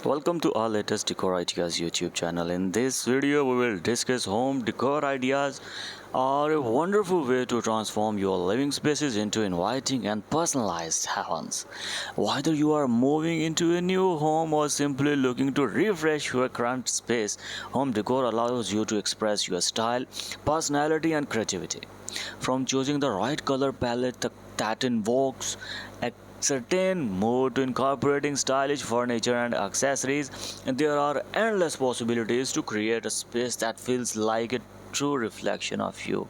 Welcome to our latest Decor Ideas YouTube channel. In this video, we will discuss home decor ideas are a wonderful way to transform your living spaces into inviting and personalized heavens. Whether you are moving into a new home or simply looking to refresh your current space, home decor allows you to express your style, personality, and creativity. From choosing the right color palette that invokes a certain mood to incorporating stylish furniture and accessories, there are endless possibilities to create a space that feels like a true reflection of you.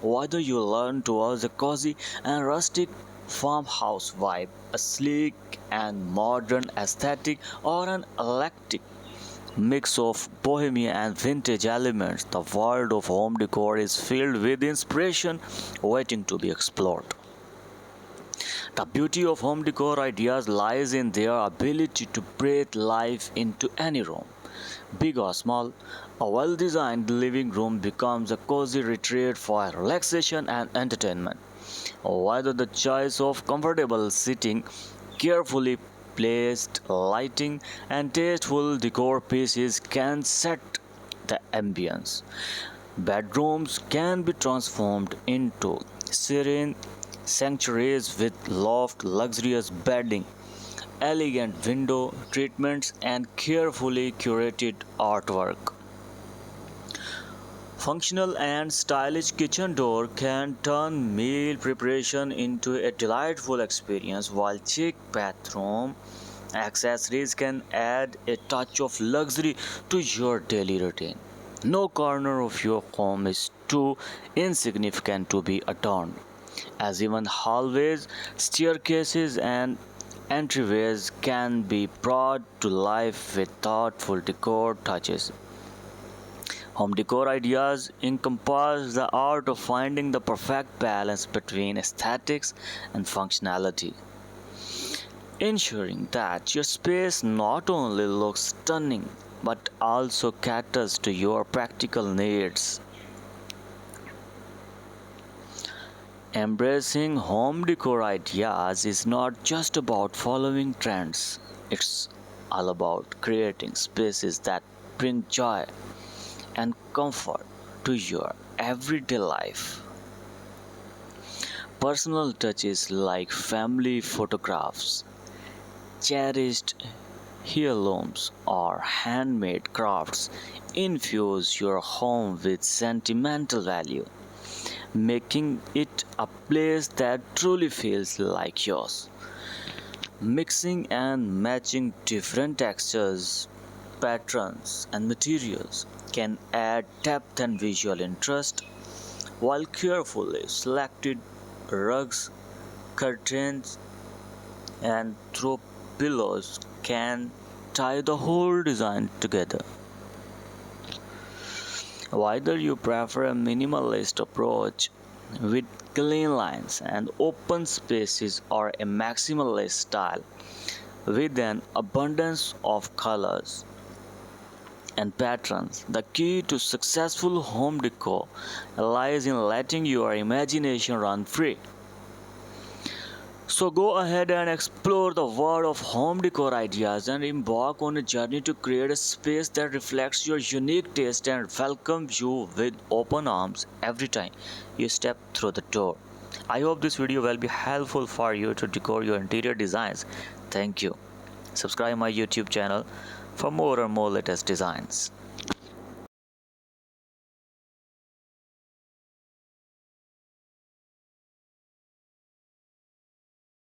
Whether you learn towards a cozy and rustic farmhouse vibe, a sleek and modern aesthetic, or an eclectic mix of bohemian and vintage elements, the world of home decor is filled with inspiration waiting to be explored. The beauty of home decor ideas lies in their ability to breathe life into any room. Big or small, a well designed living room becomes a cozy retreat for relaxation and entertainment. Whether the choice of comfortable seating, carefully placed lighting, and tasteful decor pieces can set the ambience. Bedrooms can be transformed into serene sanctuaries with loft, luxurious bedding, elegant window treatments, and carefully curated artwork. Functional and stylish kitchen door can turn meal preparation into a delightful experience, while chic bathroom accessories can add a touch of luxury to your daily routine. No corner of your home is too insignificant to be adorned, as even hallways, staircases, and entryways can be brought to life with thoughtful decor touches. Home decor ideas encompass the art of finding the perfect balance between aesthetics and functionality, ensuring that your space not only looks stunning but also caters to your practical needs. Embracing home decor ideas is not just about following trends, it's all about creating spaces that bring joy and comfort to your everyday life. Personal touches like family photographs, cherished heirlooms, or handmade crafts infuse your home with sentimental value, making it a place that truly feels like yours. Mixing and matching different textures, patterns, and materials can add depth and visual interest, while carefully selected rugs, curtains, and throw pillows can tie the whole design together. Whether you prefer a minimalist approach with clean lines and open spaces or a maximalist style with an abundance of colors and patterns, the key to successful home decor lies in letting your imagination run free. So go ahead and explore the world of home decor ideas and embark on a journey to create a space that reflects your unique taste and welcomes you with open arms every time you step through the door. I hope this video will be helpful for you to decor your interior designs. Thank you. Subscribe my YouTube channel for more and more latest designs.